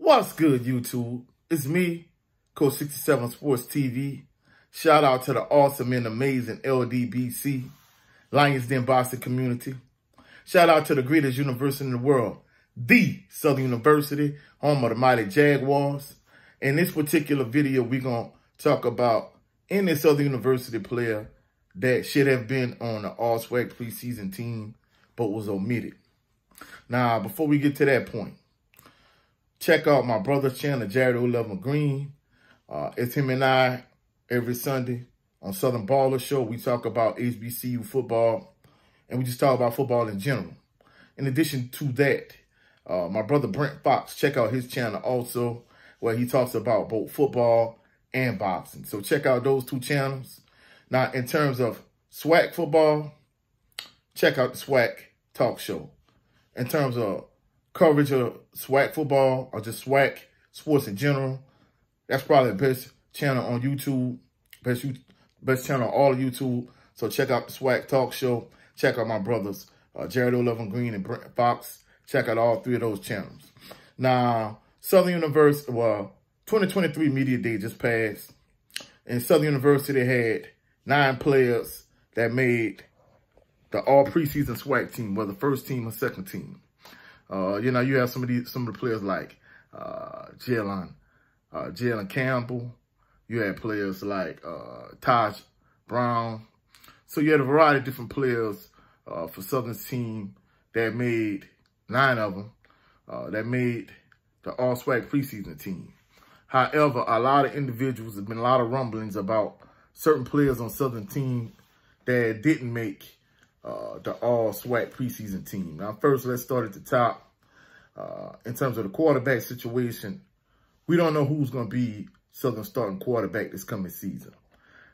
What's good, YouTube? It's me, Coach 67 Sports TV. Shout out to the awesome and amazing LDBC, Lions Den Boxing community. Shout out to the greatest university in the world, the Southern University, home of the mighty Jaguars. In this particular video, we're going to talk about any Southern University player that should have been on the All SWAC preseason team, but was omitted. Now, before we get to that point, check out my brother's channel, Jared 11 Green. It's him and I every Sunday on Southern Baller Show. We talk about HBCU football, and we just talk about football in general. In addition to that, my brother Brent Fox, check out his channel also, where he talks about both football and boxing. So check out those two channels. Now, in terms of SWAC football, check out the SWAC Talk Show. In terms of coverage of SWAC football or just SWAC sports in general, that's probably the best channel on YouTube, best channel on all of YouTube. So check out the SWAC Talk Show. Check out my brothers, Jared 11 Green and Brent Fox. Check out all three of those channels. Now, Southern University, 2023 Media Day just passed, and Southern University had 9 players that made the all preseason SWAC team, whether first team or second team. You have some of the players like Jalen Campbell. You had players like Taj Brown. So you had a variety of different players for Southern's team that made 9 of them that made the All SWAC preseason team. However, a lot of individuals, there's been a lot of rumblings about certain players on Southern team that didn't make the All SWAC preseason team. Now, first, let's start at the top. In terms of the quarterback situation, we don't know who's going to be Southern starting quarterback this coming season.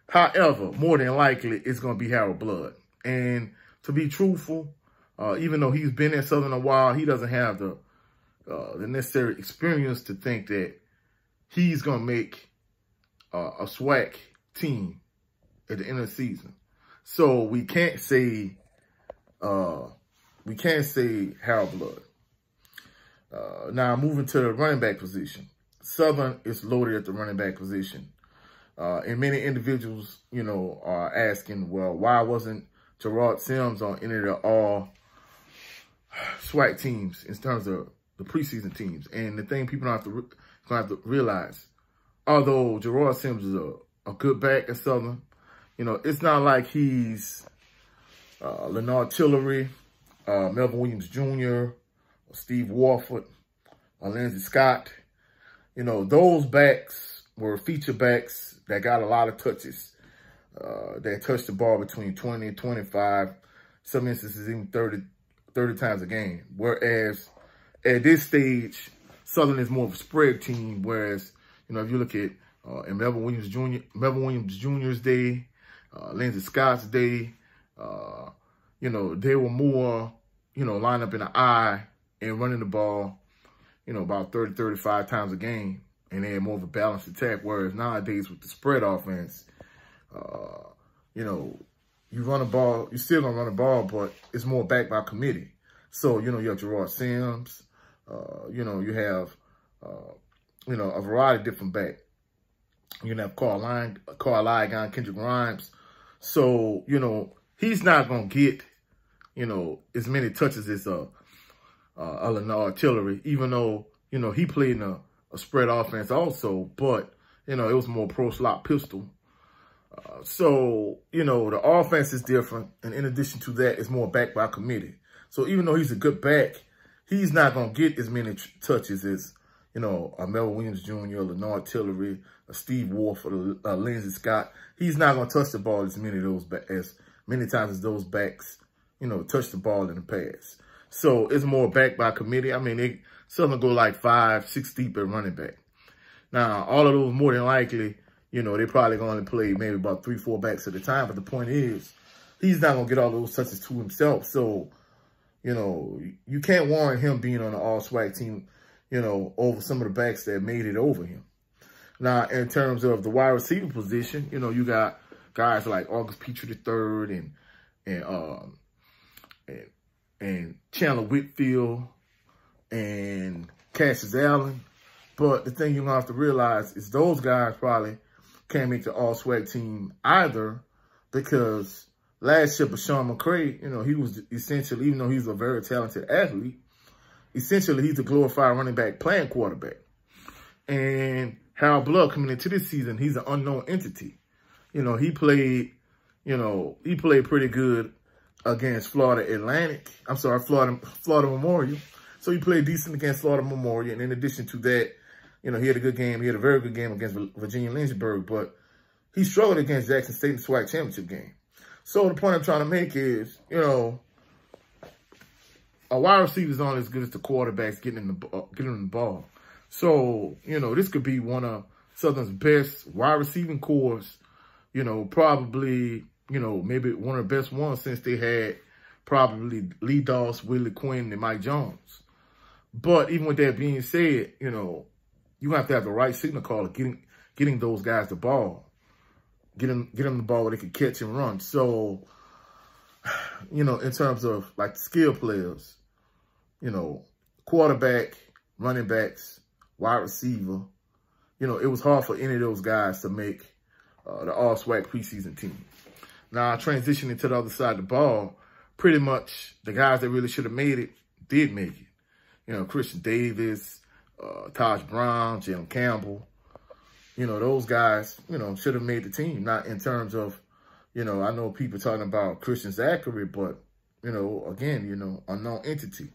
However, more than likely, it's going to be Harold Blood. And to be truthful, even though he's been at Southern a while, he doesn't have the necessary experience to think that he's going to make a SWAC team at the end of the season. So we can't say Harold Blood. Now moving to the running back position, Southern is loaded at the running back position, and many individuals, are asking, well, why wasn't Gerard Sims on any of the all SWAC teams in terms of the preseason teams? And the thing people have to realize, although Gerard Sims is a good back at Southern, it's not like he's Leonard Tillery, Melvin Williams Jr., Steve Warford, Lindsey Scott. Those backs were feature backs that got a lot of touches. They touched the ball between 20 and 25, some instances even 30 times a game. Whereas at this stage, Southern is more of a spread team. Whereas, if you look at in Melvin Williams Jr.'s day, Lindsey Scott's day, they were more, lined up in the eye and running the ball, about 30, 35 times a game. And they had more of a balanced attack. Whereas nowadays with the spread offense, you run the ball, you're still going to run the ball, but it's more backed by committee. So, you have Gerard Sims, you have, a variety of different backs. You have Carl Ligon, Kendrick Grimes. So, he's not going to get, as many touches as Leonard Tillery, even though, he played in a spread offense also, but, it was more pro slot pistol. So, the offense is different. And in addition to that, it's more backed by committee. So even though he's a good back, he's not going to get as many touches as, a Melvin Williams Jr., Leonard Tillery, Steve Warford, Lindsey Scott. He's not going to touch the ball as many times as those backs, touch the ball in the past. So it's more backed by committee. I mean, Southern go like 5, 6 deep at running back. Now, all of those more than likely, they probably going to play maybe about 3, 4 backs at a time. But the point is, he's not going to get all those touches to himself. So, you can't warrant him being on the All SWAC team, over some of the backs that made it over him. Now, in terms of the wide receiver position, you got guys like August Petrie III and Chandler Whitfield and Cassius Allen. But the thing you're going to have to realize is those guys probably can't make the all-SWAC team either, because last year, Bashawn McCray, you know, he was essentially, even though he's a very talented athlete, essentially he's a glorified running back playing quarterback. And Harold Blood coming into this season, he's an unknown entity. You know, he played pretty good against Florida Memorial. So he played decent against Florida Memorial. And in addition to that, you know, he had a good game. He had a very good game against Virginia Lynchburg, but he struggled against Jackson State in the SWAC championship game. So the point I'm trying to make is, you know, a wide receiver is only as good as the quarterbacks getting in the ball. So, you know, this could be one of Southern's best wide receiving corps, you know, probably, you know, maybe one of the best ones since they had probably Lee Doss, Willie Quinn, and Mike Jones. But even with that being said, you know, you have to have the right signal caller getting those guys the ball. Get them the ball where they can catch and run. So, you know, in terms of like the skill players, you know, quarterback, running backs, wide receiver, you know, it was hard for any of those guys to make the all-SWAC preseason team. Now, transitioning to the other side of the ball, pretty much the guys that really should have made it did make it. You know, Christian Davis, Taj Brown, Jim Campbell, you know, those guys, you know, should have made the team. Not in terms of, you know, I know people talking about Christian Zachary, but, you know, again, you know, unknown entity.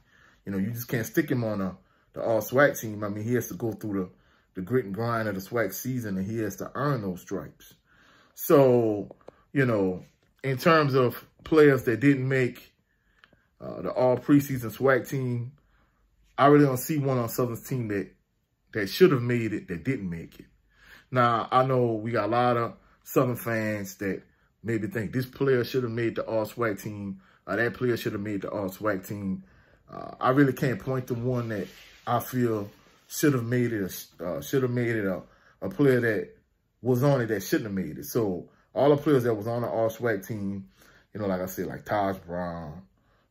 You know, you just can't stick him on the all-SWAC team. I mean, he has to go through the grit and grind of the SWAC season, and he has to earn those stripes. So, you know, in terms of players that didn't make the all-preseason SWAC team, I really don't see one on Southern's team that should have made it that didn't make it. Now, I know we got a lot of Southern fans that maybe think this player should have made the all-SWAC team, or that player should have made the all-SWAC team. I really can't point to one that I feel should have made it a player that was on it that shouldn't have made it. So all the players that was on the all-SWAC team, you know, like I said, like Taj Brown,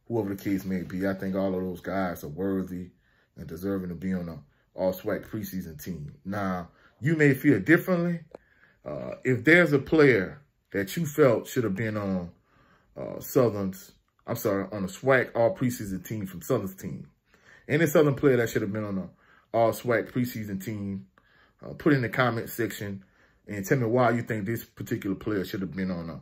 whoever the case may be, I think all of those guys are worthy and deserving to be on the all-SWAC preseason team. Now, you may feel differently. If there's a player that you felt should have been on on the SWAC all-preseason team from Southern's team, any Southern player that should have been on the all-SWAC preseason team, put in the comment section and tell me why you think this particular player should have been on the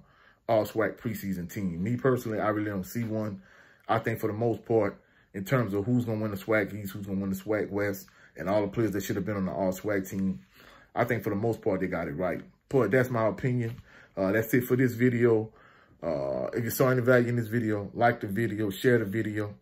all-SWAC preseason team. Me personally, I really don't see one. I think for the most part, in terms of who's going to win the SWAC East, who's going to win the SWAC West, and all the players that should have been on the all-SWAC team, I think for the most part, they got it right. But that's my opinion. That's it for this video. If you saw any value in this video, like the video, share the video,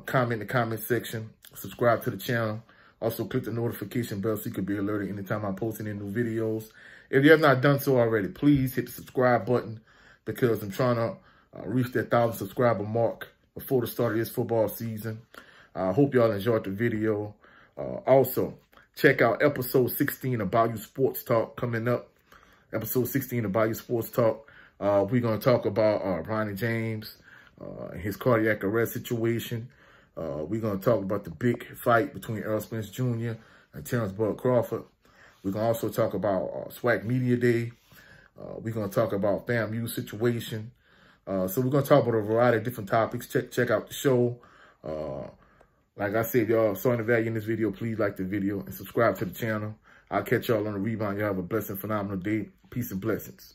comment in the comment section, subscribe to the channel. Also, click the notification bell so you can be alerted anytime I'm posting any new videos. If you have not done so already, please hit the subscribe button, because I'm trying to reach that 1,000 subscriber mark before the start of this football season. I hope y'all enjoyed the video. Also, check out episode 16 of Bayou Sports Talk coming up. Episode 16 of Bayou Sports Talk. We're going to talk about Ronnie James, his cardiac arrest situation. We're going to talk about the big fight between Earl Spence Jr. and Terrence Bud Crawford. We're going to also talk about SWAC Media Day. We're going to talk about FAMU situation. So we're going to talk about a variety of different topics. Check out the show. Like I said, y'all saw any value in this video, please like the video and subscribe to the channel. I'll catch y'all on the rebound. Y'all have a blessed and phenomenal day. Peace and blessings.